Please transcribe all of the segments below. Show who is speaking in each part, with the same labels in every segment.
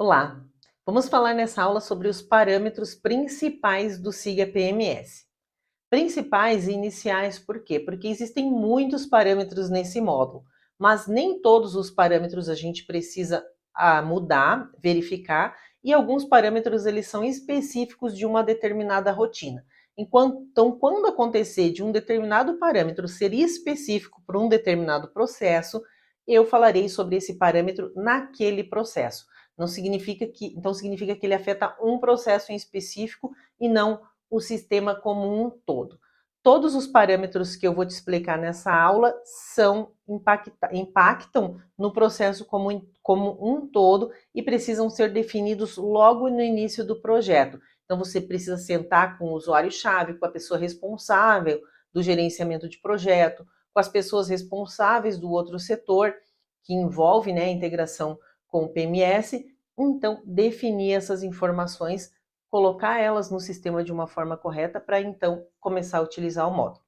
Speaker 1: Olá, vamos falar nessa aula sobre os parâmetros principais do SIGA PMS. Principais e iniciais por quê? Porque existem muitos parâmetros nesse módulo, mas nem todos os parâmetros a gente precisa mudar, verificar, e alguns parâmetros eles são específicos de uma determinada rotina. Então, quando acontecer de um determinado parâmetro ser específico para um determinado processo, eu falarei sobre esse parâmetro naquele processo. Não significa que, então significa que ele afeta um processo em específico e não o sistema como um todo. Todos os parâmetros que eu vou te explicar nessa aula impactam no processo como um todo e precisam ser definidos logo no início do projeto. Então você precisa sentar com o usuário-chave, com a pessoa responsável do gerenciamento de projeto, com as pessoas responsáveis do outro setor, que envolve, né, a integração com o PMS. Então, definir essas informações, colocar elas no sistema de uma forma correta para então começar a utilizar o módulo.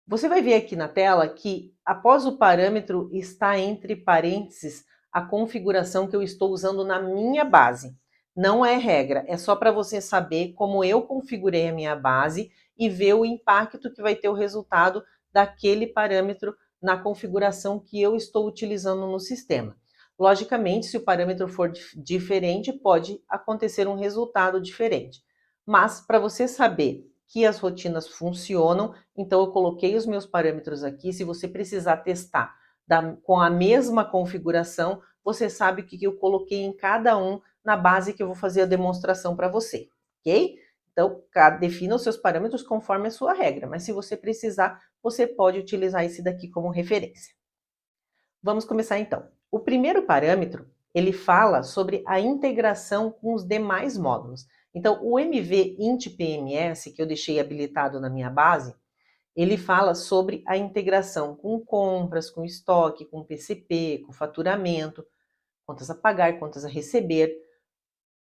Speaker 1: Você vai ver aqui na tela que após o parâmetro está entre parênteses a configuração que eu estou usando na minha base. Não é regra, é só para você saber como eu configurei a minha base e ver o impacto que vai ter o resultado daquele parâmetro na configuração que eu estou utilizando no sistema. Logicamente, se o parâmetro for diferente, pode acontecer um resultado diferente. Mas, para você saber que as rotinas funcionam, então eu coloquei os meus parâmetros aqui. Se você precisar testar com a mesma configuração, você sabe o que eu coloquei em cada um na base que eu vou fazer a demonstração para você, ok? Então, defina os seus parâmetros conforme a sua regra, mas se você precisar, você pode utilizar esse daqui como referência. Vamos começar então. O primeiro parâmetro, ele fala sobre a integração com os demais módulos. Então, o MV-int-PMS, que eu deixei habilitado na minha base, ele fala sobre a integração com compras, com estoque, com PCP, com faturamento, contas a pagar, contas a receber,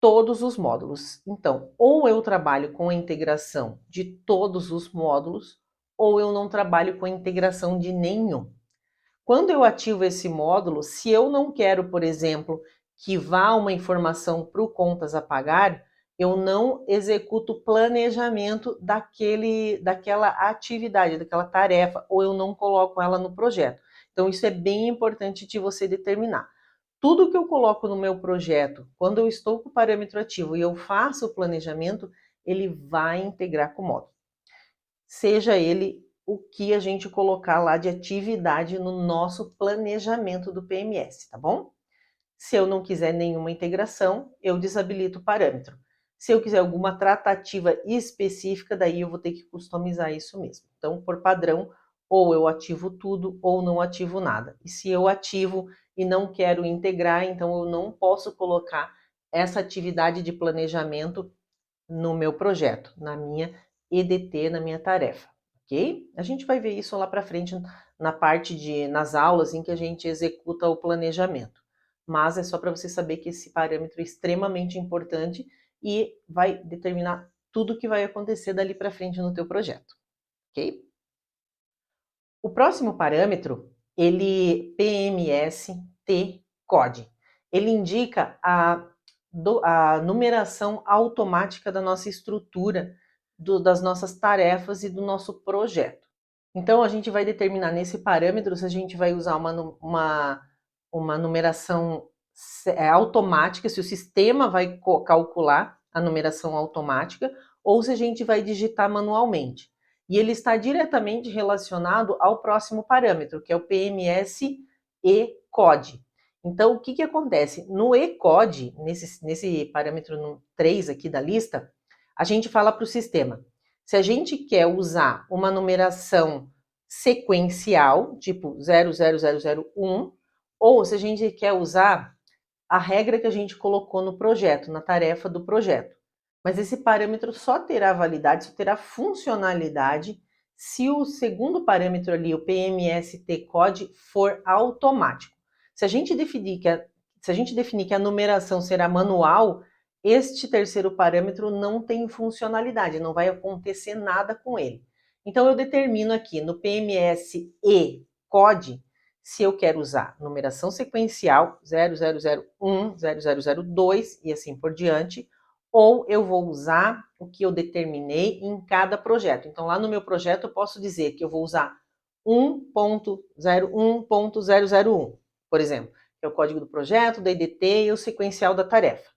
Speaker 1: todos os módulos. Então, ou eu trabalho com a integração de todos os módulos, ou eu não trabalho com a integração de nenhum. Quando eu ativo esse módulo, se eu não quero, por exemplo, que vá uma informação para o contas a pagar, eu não executo o planejamento daquela atividade, daquela tarefa, ou eu não coloco ela no projeto. Então, isso é bem importante de você determinar. Tudo que eu coloco no meu projeto, quando eu estou com o parâmetro ativo e eu faço o planejamento, ele vai integrar com o módulo. Seja ele o que a gente colocar lá de atividade no nosso planejamento do PMS, tá bom? Se eu não quiser nenhuma integração, eu desabilito o parâmetro. Se eu quiser alguma tratativa específica, daí eu vou ter que customizar isso mesmo. Então, por padrão, ou eu ativo tudo ou não ativo nada. E se eu ativo e não quero integrar, então eu não posso colocar essa atividade de planejamento no meu projeto, na minha EDT, na minha tarefa, ok? A gente vai ver isso lá para frente nas aulas em que a gente executa o planejamento. Mas é só para você saber que esse parâmetro é extremamente importante e vai determinar tudo o que vai acontecer dali para frente no teu projeto, ok? O próximo parâmetro, ele PMS-T-CODE. Ele indica a numeração automática da nossa estrutura, das nossas tarefas e do nosso projeto. Então, a gente vai determinar nesse parâmetro se a gente vai usar uma numeração automática, se o sistema vai calcular a numeração automática, ou se a gente vai digitar manualmente. E ele está diretamente relacionado ao próximo parâmetro, que é o PMS-E-CODE. Então, o que acontece? No E-CODE, nesse parâmetro 3 aqui da lista, a gente fala para o sistema, se a gente quer usar uma numeração sequencial, tipo 00001, ou se a gente quer usar a regra que a gente colocou no projeto, na tarefa do projeto. Mas esse parâmetro só terá validade, só terá funcionalidade se o segundo parâmetro ali, o PMST-CODE, for automático. Se a gente definir que a numeração será manual, este terceiro parâmetro não tem funcionalidade, não vai acontecer nada com ele. Então, eu determino aqui no PMS-E-CODE se eu quero usar numeração sequencial 0001, 0002 e assim por diante, ou eu vou usar o que eu determinei em cada projeto. Então, lá no meu projeto, eu posso dizer que eu vou usar 1.01.001, por exemplo, que é o código do projeto, da IDT e o sequencial da tarefa.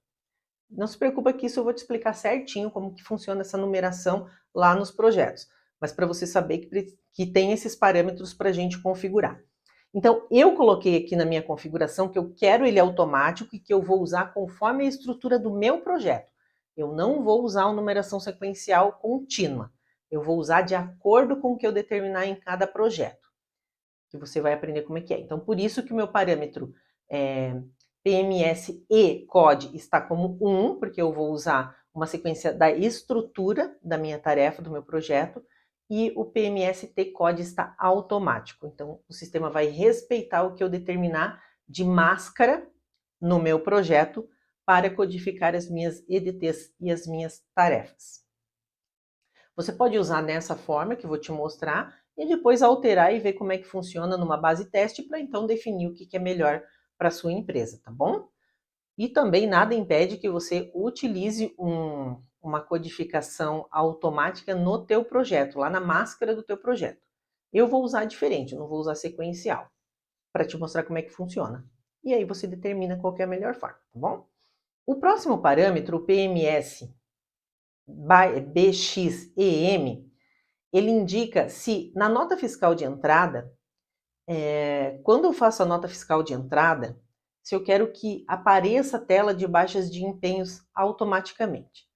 Speaker 1: Não se preocupa que isso eu vou te explicar certinho como que funciona essa numeração lá nos projetos. Mas para você saber que tem esses parâmetros para a gente configurar. Então, eu coloquei aqui na minha configuração que eu quero ele automático e que eu vou usar conforme a estrutura do meu projeto. Eu não vou usar uma numeração sequencial contínua. Eu vou usar de acordo com o que eu determinar em cada projeto. Que você vai aprender como é que é. Então, por isso que o meu parâmetro PMS e COD está como 1, porque eu vou usar uma sequência da estrutura da minha tarefa, do meu projeto, e o PMST COD está automático. Então, o sistema vai respeitar o que eu determinar de máscara no meu projeto para codificar as minhas EDTs e as minhas tarefas. Você pode usar nessa forma que eu vou te mostrar e depois alterar e ver como é que funciona numa base teste para então definir o que é melhor para a sua empresa, tá bom? E também nada impede que você utilize uma codificação automática no teu projeto, lá na máscara do teu projeto. Eu vou usar diferente, eu não vou usar sequencial, para te mostrar como é que funciona. E aí você determina qual é a melhor forma, tá bom? O próximo parâmetro, o PMS BXEM, ele indica se na nota fiscal de entrada, quando eu faço a nota fiscal de entrada, se eu quero que apareça a tela de baixas de empenhos automaticamente.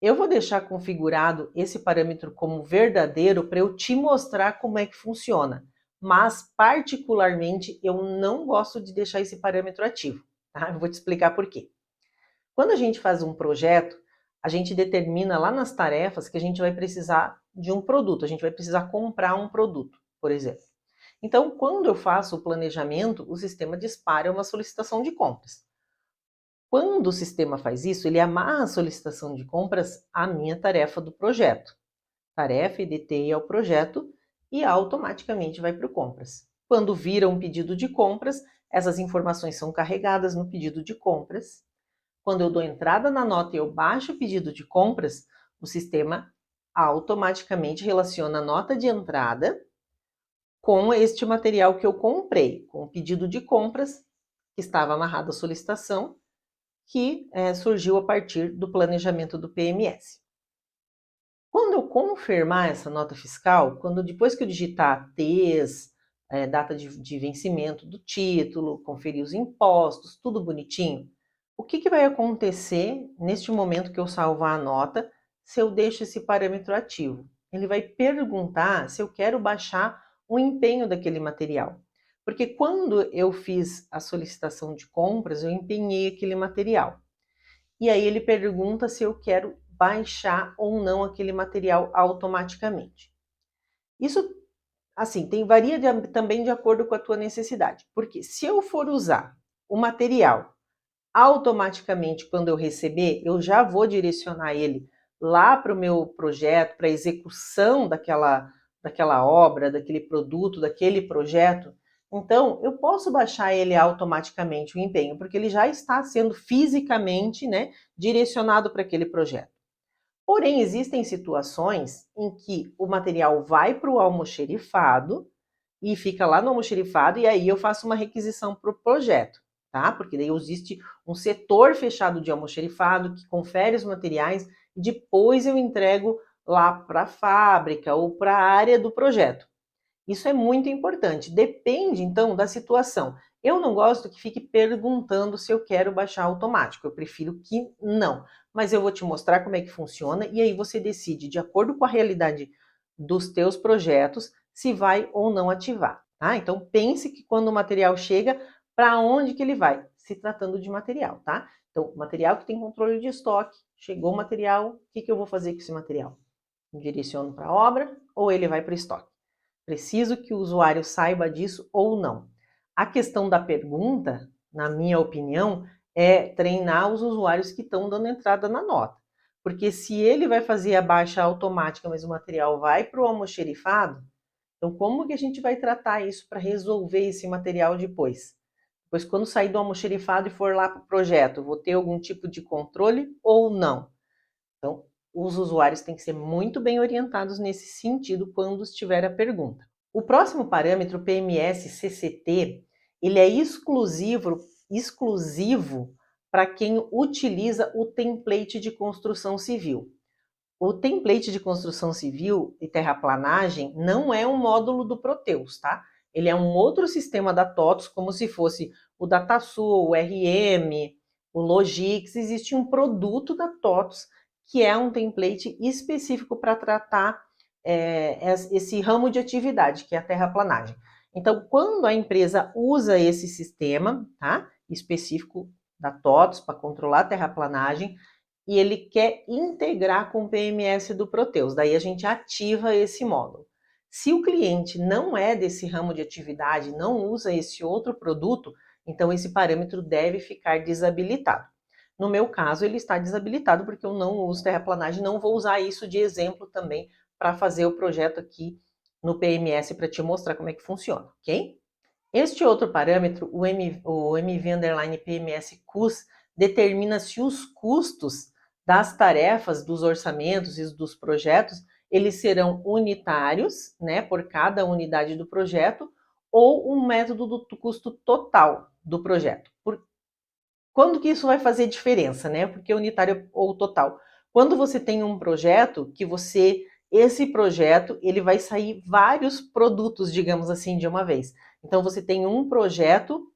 Speaker 1: Eu vou deixar configurado esse parâmetro como verdadeiro para eu te mostrar como é que funciona. Mas, particularmente, eu não gosto de deixar esse parâmetro ativo. Tá? Eu vou te explicar por quê. Quando a gente faz um projeto, a gente determina lá nas tarefas que a gente vai precisar de um produto, a gente vai precisar comprar um produto, por exemplo. Então, quando eu faço o planejamento, o sistema dispara uma solicitação de compras. Quando o sistema faz isso, ele amarra a solicitação de compras à minha tarefa do projeto. Tarefa IDT ao projeto e automaticamente vai para o compras. Quando vira um pedido de compras, essas informações são carregadas no pedido de compras. Quando eu dou entrada na nota e eu baixo o pedido de compras, o sistema automaticamente relaciona a nota de entrada com este material que eu comprei, com o pedido de compras, que estava amarrado à solicitação, que surgiu a partir do planejamento do PMS. Quando eu confirmar essa nota fiscal, depois que eu digitar TES, data de vencimento do título, conferir os impostos, tudo bonitinho, o que vai acontecer neste momento que eu salvar a nota se eu deixo esse parâmetro ativo? Ele vai perguntar se eu quero baixar o empenho daquele material. Porque quando eu fiz a solicitação de compras, eu empenhei aquele material. E aí ele pergunta se eu quero baixar ou não aquele material automaticamente. Isso, assim, varia também de acordo com a tua necessidade. Porque se eu for usar o material automaticamente quando eu receber, eu já vou direcionar ele lá para o meu projeto, para a execução daquela obra, daquele produto, daquele projeto. Então, eu posso baixar ele automaticamente, o empenho, porque ele já está sendo fisicamente, direcionado para aquele projeto. Porém, existem situações em que o material vai para o almoxerifado e fica lá no almoxerifado e aí eu faço uma requisição para o projeto, tá? Porque daí existe um setor fechado de almoxerifado que confere os materiais e depois eu entrego lá para a fábrica ou para a área do projeto. Isso é muito importante. Depende, então, da situação. Eu não gosto que fique perguntando se eu quero baixar automático. Eu prefiro que não. Mas eu vou te mostrar como é que funciona e aí você decide, de acordo com a realidade dos teus projetos, se vai ou não ativar. Tá? Então, pense que quando o material chega, para onde que ele vai? Se tratando de material, tá? Então, material que tem controle de estoque, chegou o material, o que eu vou fazer com esse material? Direciono para a obra ou ele vai para o estoque? Preciso que o usuário saiba disso ou não. A questão da pergunta, na minha opinião, é treinar os usuários que estão dando entrada na nota. Porque se ele vai fazer a baixa automática, mas o material vai para o almoxerifado, Então, como que a gente vai tratar isso para resolver esse material depois? Pois quando sair do almoxerifado e for lá para o projeto, vou ter algum tipo de controle ou não? Então, os usuários têm que ser muito bem orientados nesse sentido quando estiver a pergunta. O próximo parâmetro, PMS-CCT, ele é exclusivo para quem utiliza o template de construção civil. O template de construção civil e terraplanagem não é um módulo do Proteus, tá? Ele é um outro sistema da TOTOS, como se fosse o DataSul, o RM, o Logix. Existe um produto da TOTOS que é um template específico para tratar esse ramo de atividade, que é a terraplanagem. Então, quando a empresa usa esse sistema, tá, específico da TOTOS para controlar a terraplanagem, e ele quer integrar com o PMS do Proteus. Daí a gente ativa esse módulo. Se o cliente não é desse ramo de atividade, não usa esse outro produto, então esse parâmetro deve ficar desabilitado. No meu caso, ele está desabilitado porque eu não uso terraplanagem, não vou usar isso de exemplo também para fazer o projeto aqui no PMS para te mostrar como é que funciona, ok? Este outro parâmetro, o MV_PMS CUS, determina se os custos das tarefas, dos orçamentos e dos projetos, eles serão unitários, né, por cada unidade do projeto, ou um método do custo total do projeto. Quando que isso vai fazer diferença, né? Porque unitário ou total. Quando você tem um projeto esse projeto, ele vai sair vários produtos, digamos assim, de uma vez. Então você tem um projeto,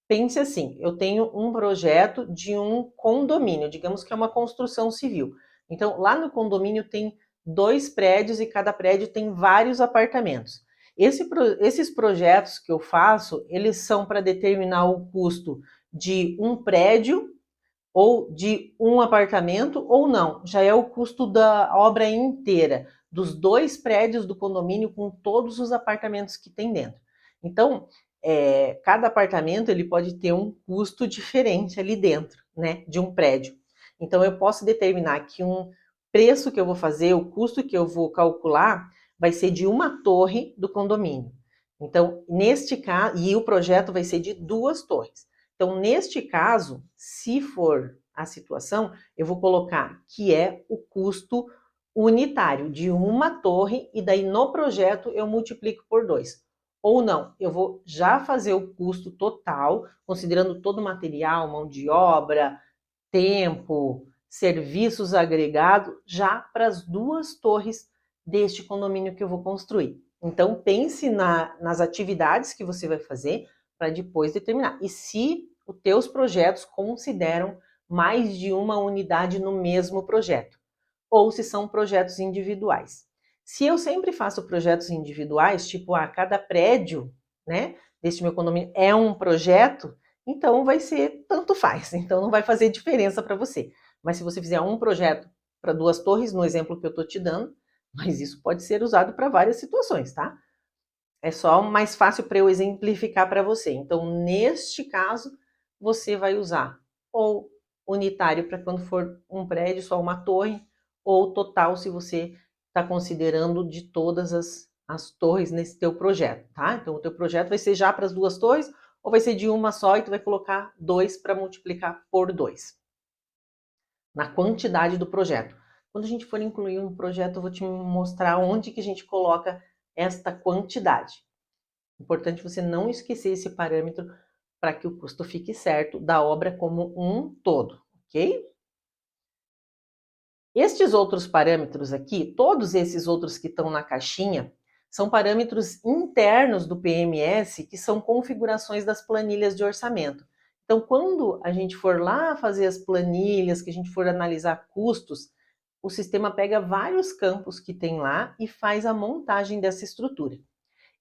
Speaker 1: pense assim, eu tenho um projeto de um condomínio, digamos que é uma construção civil. Então lá no condomínio tem 2 prédios e cada prédio tem vários apartamentos. Esses projetos que eu faço, eles são para determinar o custo de um prédio ou de um apartamento ou não. Já é o custo da obra inteira, dos 2 prédios do condomínio com todos os apartamentos que tem dentro. Então, cada apartamento ele pode ter um custo diferente ali dentro, né, de um prédio. Então, eu posso determinar que um preço que eu vou fazer, o custo que eu vou calcular, vai ser de uma torre do condomínio. Então, neste caso, e o projeto vai ser de 2 torres. Então, neste caso, se for a situação, eu vou colocar que é o custo unitário de uma torre e daí no projeto eu multiplico por 2. Ou não, eu vou já fazer o custo total, considerando todo o material, mão de obra, tempo, serviços agregados, já para as 2 torres deste condomínio que eu vou construir. Então, pense nas atividades que você vai fazer para depois determinar. E se os teus projetos consideram mais de uma unidade no mesmo projeto, ou se são projetos individuais. Se eu sempre faço projetos individuais, tipo, cada prédio, né, deste meu condomínio é um projeto, então vai ser tanto faz, então não vai fazer diferença para você. Mas se você fizer um projeto para 2 torres, no exemplo que eu estou te dando, mas isso pode ser usado para várias situações, tá? É só mais fácil para eu exemplificar para você. Então, neste caso, você vai usar ou unitário para quando for um prédio, só uma torre, ou total se você está considerando de todas as torres nesse teu projeto, tá? Então, o teu projeto vai ser já para as 2 torres, ou vai ser de uma só e tu vai colocar 2 para multiplicar por 2 na quantidade do projeto. Quando a gente for incluir um projeto, eu vou te mostrar onde que a gente coloca esta quantidade. Importante você não esquecer esse parâmetro para que o custo fique certo da obra como um todo, ok? Estes outros parâmetros aqui, todos esses outros que estão na caixinha, são parâmetros internos do PMS, que são configurações das planilhas de orçamento. Então, quando a gente for lá fazer as planilhas, que a gente for analisar custos, o sistema pega vários campos que tem lá e faz a montagem dessa estrutura.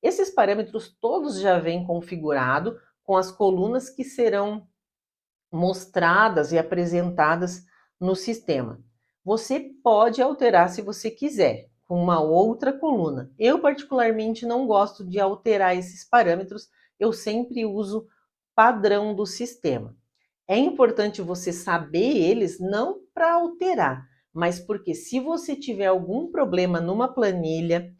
Speaker 1: Esses parâmetros todos já vêm configurado com as colunas que serão mostradas e apresentadas no sistema. Você pode alterar se você quiser, com uma outra coluna. Eu particularmente não gosto de alterar esses parâmetros, eu sempre uso padrão do sistema. É importante você saber eles não para alterar, mas porque se você tiver algum problema numa planilha,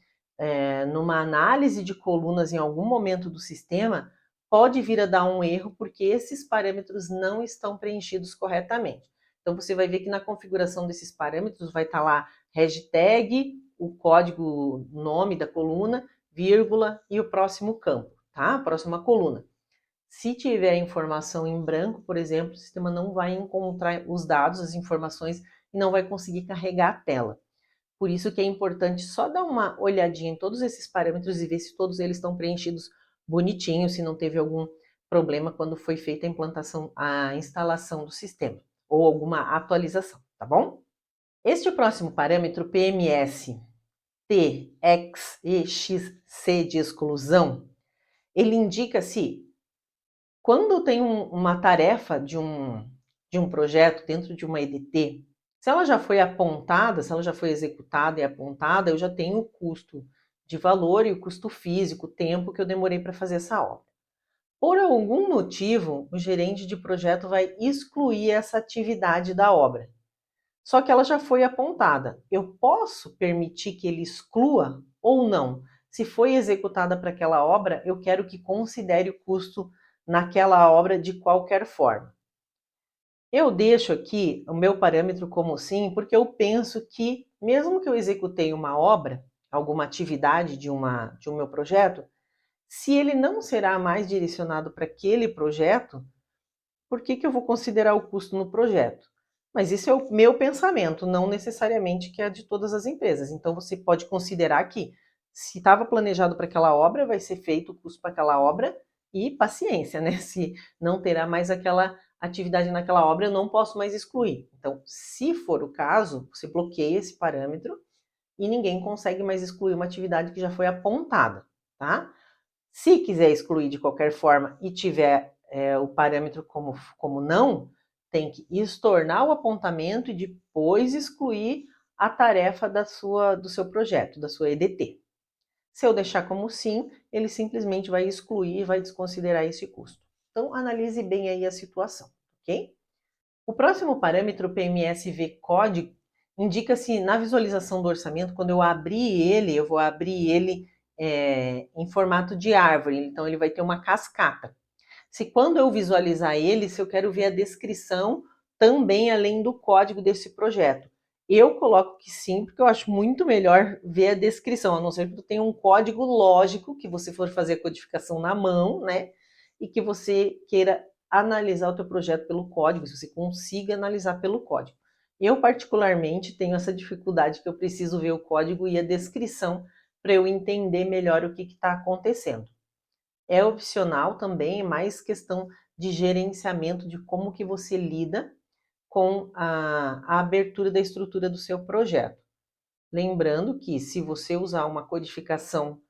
Speaker 1: numa análise de colunas em algum momento do sistema, pode vir a dar um erro porque esses parâmetros não estão preenchidos corretamente. Então, você vai ver que na configuração desses parâmetros vai estar lá hashtag, o código nome da coluna, vírgula e o próximo campo, tá? A próxima coluna. Se tiver informação em branco, por exemplo, o sistema não vai encontrar os dados, as informações, e não vai conseguir carregar a tela. Por isso que é importante só dar uma olhadinha em todos esses parâmetros e ver se todos eles estão preenchidos bonitinho, se não teve algum problema quando foi feita a implantação, a instalação do sistema, ou alguma atualização, tá bom? Este próximo parâmetro, PMS T, X, E, X, C de exclusão, ele indica se quando tem uma tarefa de um projeto dentro de uma EDT, se ela já foi apontada, se ela já foi executada e apontada, eu já tenho o custo de valor e o custo físico, o tempo que eu demorei para fazer essa obra. Por algum motivo, o gerente de projeto vai excluir essa atividade da obra. Só que ela já foi apontada. Eu posso permitir que ele exclua ou não? Se foi executada para aquela obra, eu quero que considere o custo naquela obra de qualquer forma. Eu deixo aqui o meu parâmetro como sim, porque eu penso que, mesmo que eu executei uma obra, alguma atividade de um meu projeto, se ele não será mais direcionado para aquele projeto, por que eu vou considerar o custo no projeto? Mas isso é o meu pensamento, não necessariamente que é de todas as empresas. Então você pode considerar que, se estava planejado para aquela obra, vai ser feito o custo para aquela obra e paciência, né? Se não terá mais aquela atividade naquela obra, eu não posso mais excluir. Então, se for o caso, você bloqueia esse parâmetro e ninguém consegue mais excluir uma atividade que já foi apontada, tá? Se quiser excluir de qualquer forma e tiver o parâmetro como não, tem que estornar o apontamento e depois excluir a tarefa do seu projeto, da sua EDT. Se eu deixar como sim, ele simplesmente vai excluir e vai desconsiderar esse custo. Então, analise bem aí a situação, ok? O próximo parâmetro, PMSV código, indica se na visualização do orçamento, quando eu abrir ele, eu vou abrir ele em formato de árvore, então ele vai ter uma cascata. Se quando eu visualizar ele, se eu quero ver a descrição também além do código desse projeto. Eu coloco que sim, porque eu acho muito melhor ver a descrição, a não ser que tu tenha um código lógico, que você for fazer a codificação na mão, né? E que você queira analisar o teu projeto pelo código, se você consiga analisar pelo código. Eu, particularmente, tenho essa dificuldade que eu preciso ver o código e a descrição para eu entender melhor o que está acontecendo. É opcional também, é mais questão de gerenciamento de como que você lida com a abertura da estrutura do seu projeto. Lembrando que se você usar uma codificação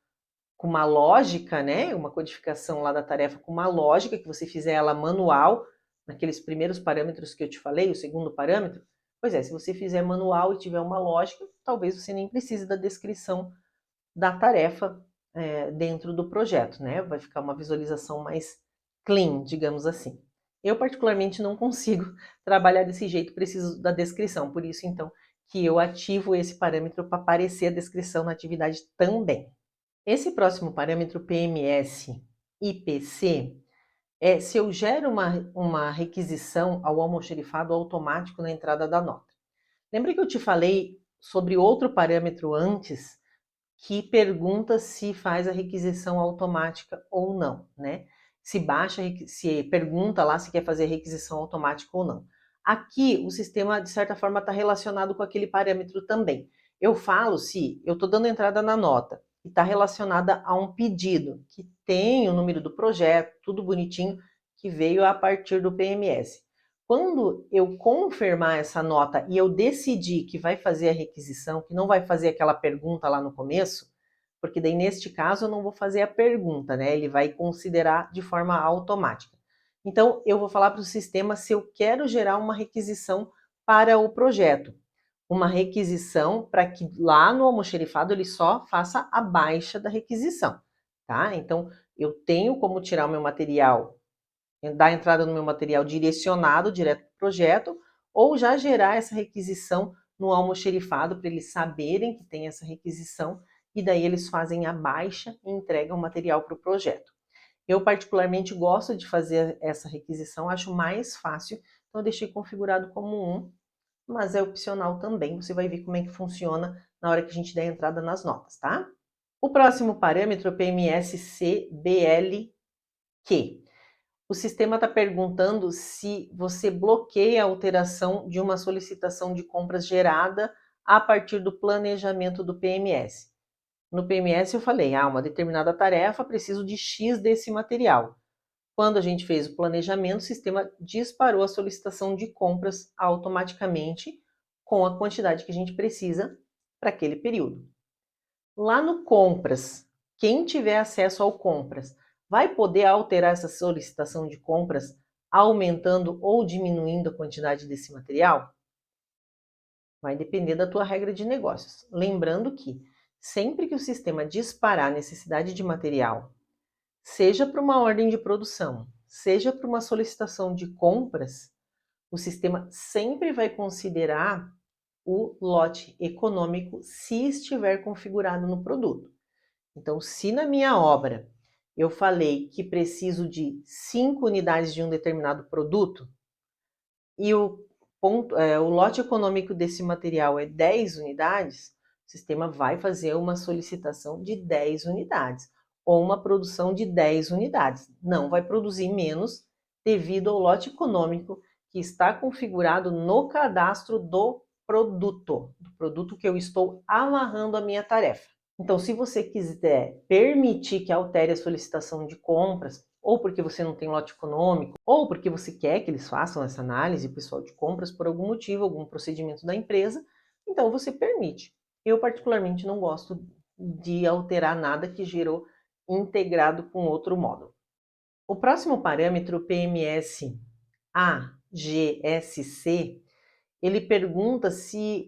Speaker 1: com uma lógica, né, uma codificação lá da tarefa com uma lógica, que você fizer ela manual, naqueles primeiros parâmetros que eu te falei, o segundo parâmetro, pois é, se você fizer manual e tiver uma lógica, talvez você nem precise da descrição da tarefa dentro do projeto, né? Vai ficar uma visualização mais clean, digamos assim. Eu, particularmente, não consigo trabalhar desse jeito, preciso da descrição, por isso, então, que eu ativo esse parâmetro para aparecer a descrição na atividade também. Esse próximo parâmetro, PMS-IPC, é se eu gero uma requisição ao almoxerifado automático na entrada da nota. Lembra que eu te falei sobre outro parâmetro antes, que pergunta se faz a requisição automática ou não, né? Se baixa, se pergunta lá se quer fazer a requisição automática ou não. Aqui, o sistema, de certa forma, está relacionado com aquele parâmetro também. Eu falo se eu estou dando entrada na nota e está relacionada a um pedido, que tem o número do projeto, tudo bonitinho, que veio a partir do PMS. Quando eu confirmar essa nota e eu decidir que vai fazer a requisição, que não vai fazer aquela pergunta lá no começo, porque daí neste caso eu não vou fazer a pergunta, né? Ele vai considerar de forma automática. Então eu vou falar para o sistema se eu quero gerar uma requisição para o projeto. Uma requisição para que lá no almoxerifado ele só faça a baixa da requisição, tá? Então eu tenho como tirar o meu material, dar entrada no meu material direcionado direto para o projeto, ou já gerar essa requisição no almoxerifado para eles saberem que tem essa requisição e daí eles fazem a baixa e entregam o material para o projeto. Eu particularmente gosto de fazer essa requisição, acho mais fácil, então eu deixei configurado como 1, mas é opcional também, você vai ver como é que funciona na hora que a gente der a entrada nas notas, tá? O próximo parâmetro é o PMS-CBLQ. O sistema está perguntando se você bloqueia a alteração de uma solicitação de compras gerada a partir do planejamento do PMS. No PMS eu falei, uma determinada tarefa, preciso de X desse material. Quando a gente fez o planejamento, o sistema disparou a solicitação de compras automaticamente com a quantidade que a gente precisa para aquele período. Lá no compras, quem tiver acesso ao compras vai poder alterar essa solicitação de compras aumentando ou diminuindo a quantidade desse material? Vai depender da tua regra de negócios. Lembrando que sempre que o sistema disparar a necessidade de material, seja para uma ordem de produção, seja para uma solicitação de compras, o sistema sempre vai considerar o lote econômico se estiver configurado no produto. Então, se na minha obra eu falei que preciso de 5 unidades de um determinado produto e o lote econômico desse material é 10 unidades, o sistema vai fazer uma solicitação de 10 unidades ou uma produção de 10 unidades. Não vai produzir menos devido ao lote econômico que está configurado no cadastro do produto que eu estou amarrando a minha tarefa. Então, se você quiser permitir que altere a solicitação de compras, ou porque você não tem lote econômico, ou porque você quer que eles façam essa análise, pessoal de compras, por algum motivo, algum procedimento da empresa, então você permite. Eu, particularmente, não gosto de alterar nada que gerou integrado com outro módulo. O próximo parâmetro, PMS-AGSC, ele pergunta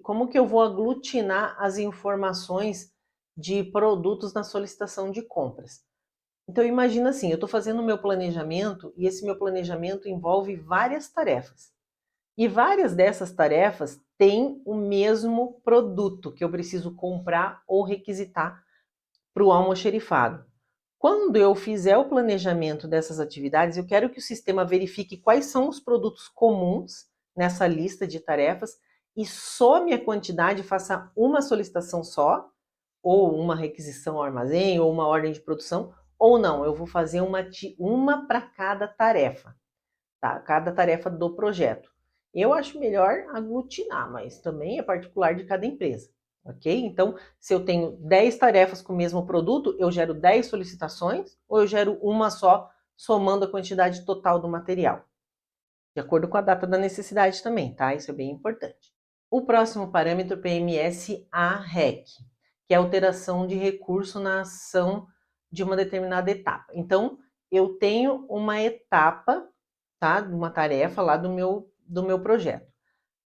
Speaker 1: como que eu vou aglutinar as informações de produtos na solicitação de compras. Então imagina assim, eu estou fazendo o meu planejamento e esse meu planejamento envolve várias tarefas. E várias dessas tarefas têm o mesmo produto que eu preciso comprar ou requisitar para o almoxerifado. Quando eu fizer o planejamento dessas atividades, eu quero que o sistema verifique quais são os produtos comuns nessa lista de tarefas e some a quantidade e faça uma solicitação só, ou uma requisição ao armazém, ou uma ordem de produção, ou não, eu vou fazer uma para cada tarefa, tá? Cada tarefa do projeto. Eu acho melhor aglutinar, mas também é particular de cada empresa, ok? Então, se eu tenho 10 tarefas com o mesmo produto, eu gero 10 solicitações, ou eu gero uma só, somando a quantidade total do material. De acordo com a data da necessidade também, tá? Isso é bem importante. O próximo parâmetro PMS-AREC, que é a alteração de recurso na ação de uma determinada etapa. Então, eu tenho uma etapa, tá? Uma tarefa lá do meu projeto.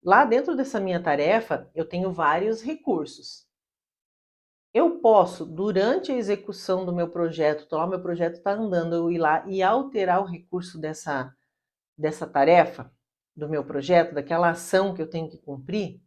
Speaker 1: Lá dentro dessa minha tarefa, eu tenho vários recursos. Eu posso, durante a execução do meu projeto, o meu projeto está andando, eu ir lá e alterar o recurso dessa tarefa, do meu projeto, daquela ação que eu tenho que cumprir?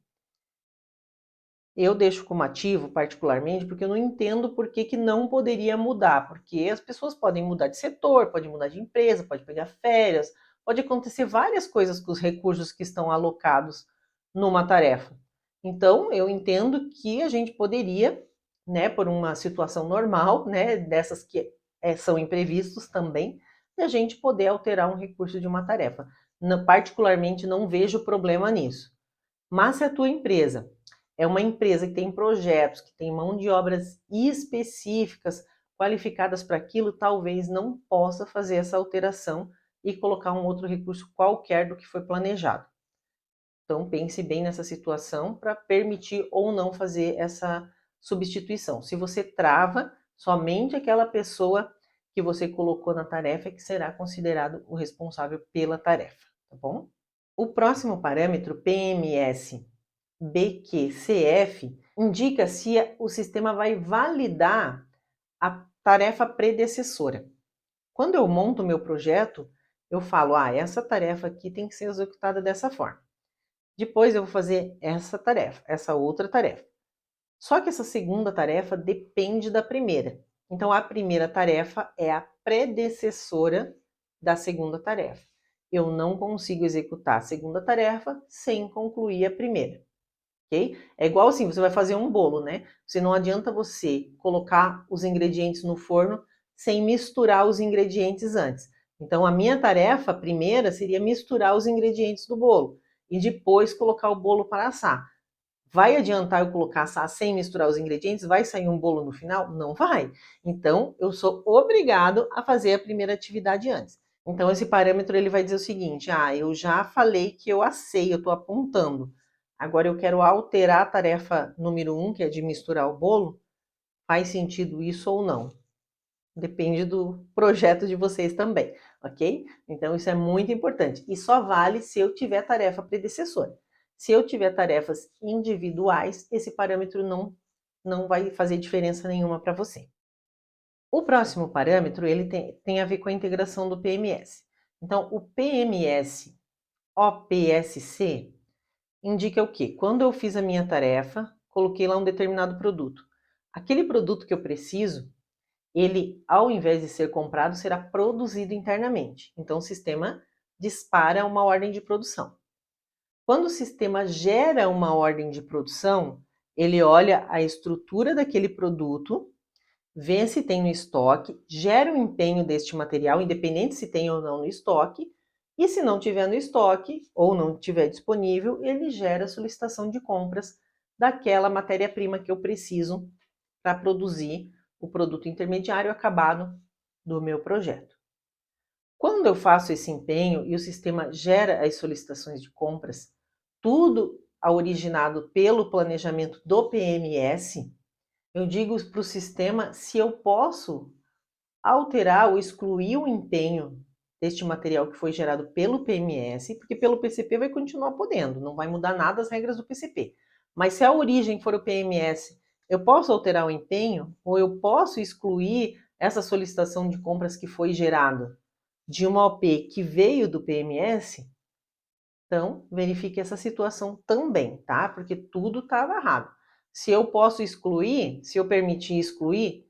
Speaker 1: Eu deixo como ativo, particularmente, porque eu não entendo por que não poderia mudar, porque as pessoas podem mudar de setor, podem mudar de empresa, pode pegar férias, pode acontecer várias coisas com os recursos que estão alocados numa tarefa. Então, eu entendo que a gente poderia, né, por uma situação normal, né, dessas que são imprevistos também, a gente poder alterar um recurso de uma tarefa. Particularmente, não vejo problema nisso. Mas se a tua empresa é uma empresa que tem projetos, que tem mão de obras específicas, qualificadas para aquilo, talvez não possa fazer essa alteração e colocar um outro recurso qualquer do que foi planejado. Então pense bem nessa situação para permitir ou não fazer essa substituição. Se você trava, somente aquela pessoa que você colocou na tarefa é que será considerado o responsável pela tarefa, tá bom? O próximo parâmetro, PMS-BQCF, indica se o sistema vai validar a tarefa predecessora. Quando eu monto o meu projeto, eu falo, essa tarefa aqui tem que ser executada dessa forma. Depois eu vou fazer essa tarefa, essa outra tarefa. Só que essa segunda tarefa depende da primeira. Então, a primeira tarefa é a predecessora da segunda tarefa. Eu não consigo executar a segunda tarefa sem concluir a primeira. Ok? É igual assim, você vai fazer um bolo, né? Você não adianta você colocar os ingredientes no forno sem misturar os ingredientes antes. Então, a minha tarefa primeira seria misturar os ingredientes do bolo e depois colocar o bolo para assar. Vai adiantar eu colocar assar sem misturar os ingredientes? Vai sair um bolo no final? Não vai. Então, eu sou obrigado a fazer a primeira atividade antes. Então, esse parâmetro ele vai dizer o seguinte: eu já falei que eu assei, eu estou apontando. Agora eu quero alterar a tarefa número 1, que é de misturar o bolo. Faz sentido isso ou não? Depende do projeto de vocês também, ok? Então, isso é muito importante. E só vale se eu tiver tarefa predecessora. Se eu tiver tarefas individuais, esse parâmetro não vai fazer diferença nenhuma para você. O próximo parâmetro ele tem a ver com a integração do PMS. Então, o PMS OPSC indica o quê? Quando eu fiz a minha tarefa, coloquei lá um determinado produto. Aquele produto que eu preciso, ele, ao invés de ser comprado, será produzido internamente. Então, o sistema dispara uma ordem de produção. Quando o sistema gera uma ordem de produção, ele olha a estrutura daquele produto, vê se tem no estoque, gera o empenho deste material, independente se tem ou não no estoque, e se não tiver no estoque ou não tiver disponível, ele gera a solicitação de compras daquela matéria-prima que eu preciso para produzir o produto intermediário acabado do meu projeto. Quando eu faço esse empenho e o sistema gera as solicitações de compras, tudo originado pelo planejamento do PMS, eu digo para o sistema se eu posso alterar ou excluir o empenho deste material que foi gerado pelo PMS, porque pelo PCP vai continuar podendo, não vai mudar nada as regras do PCP. Mas se a origem for o PMS, eu posso alterar o empenho ou eu posso excluir essa solicitação de compras que foi gerada de uma OP que veio do PMS? Então, verifique essa situação também, tá? Porque tudo estava errado. Se eu posso excluir, se eu permitir excluir,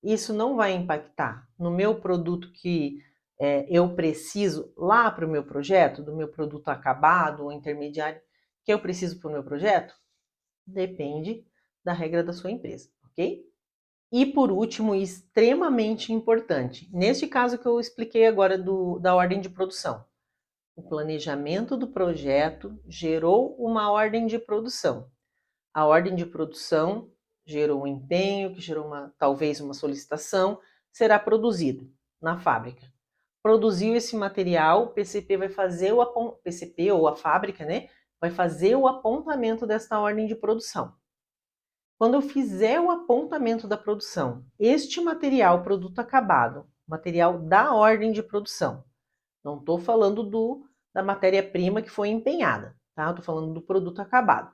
Speaker 1: isso não vai impactar no meu produto que eu preciso lá para o meu projeto, do meu produto acabado ou intermediário que eu preciso para o meu projeto? Depende da regra da sua empresa, ok? E por último, extremamente importante, neste caso que eu expliquei agora da ordem de produção. O planejamento do projeto gerou uma ordem de produção. A ordem de produção gerou um empenho, que gerou talvez uma solicitação, será produzido na fábrica. Produziu esse material, o PCP vai fazer PCP ou a fábrica, né, vai fazer o apontamento desta ordem de produção. Quando eu fizer o apontamento da produção, este material, produto acabado, material da ordem de produção, não estou falando da matéria-prima que foi empenhada, tá? Estou falando do produto acabado.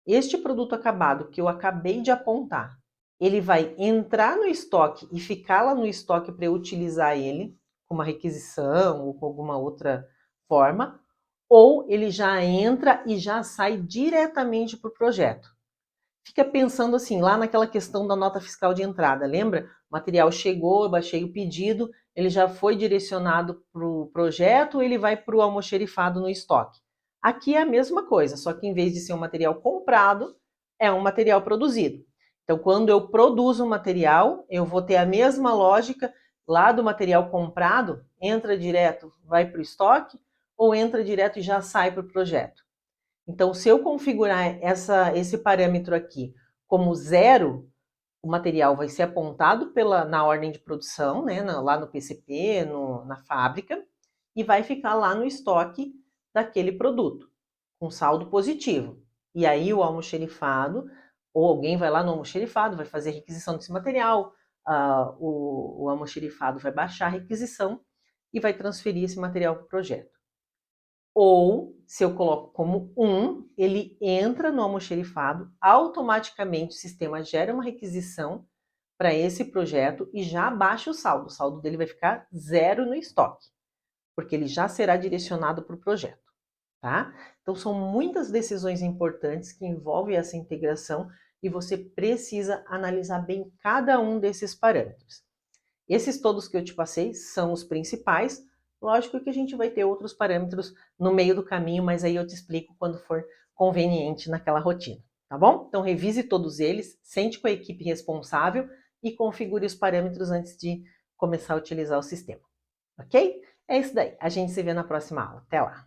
Speaker 1: Este produto acabado que eu acabei de apontar, ele vai entrar no estoque e ficar lá no estoque para eu utilizar ele com uma requisição ou com alguma outra forma, ou ele já entra e já sai diretamente para o projeto. Fica pensando assim, lá naquela questão da nota fiscal de entrada, lembra? O material chegou, eu baixei o pedido, ele já foi direcionado para o projeto, ele vai para o almoxerifado no estoque. Aqui é a mesma coisa, só que em vez de ser um material comprado, é um material produzido. Então, quando eu produzo um material, eu vou ter a mesma lógica lá do material comprado, entra direto, vai para o estoque, ou entra direto e já sai para o projeto. Então, se eu configurar esse parâmetro aqui como 0, o material vai ser apontado na ordem de produção, né, lá no PCP, na fábrica, e vai ficar lá no estoque daquele produto, com saldo positivo. E aí o almoxerifado, ou alguém vai lá no almoxerifado, vai fazer a requisição desse material, o almoxerifado vai baixar a requisição e vai transferir esse material para o projeto. Ou, se eu coloco como 1, ele entra no almoxerifado, automaticamente o sistema gera uma requisição para esse projeto e já baixa o saldo. O saldo dele vai ficar 0 no estoque, porque ele já será direcionado para o projeto. Tá? Então, são muitas decisões importantes que envolvem essa integração e você precisa analisar bem cada um desses parâmetros. Esses todos que eu te passei são os principais. Lógico que a gente vai ter outros parâmetros no meio do caminho, mas aí eu te explico quando for conveniente naquela rotina, tá bom? Então revise todos eles, sente com a equipe responsável e configure os parâmetros antes de começar a utilizar o sistema, ok? É isso daí, a gente se vê na próxima aula. Até lá!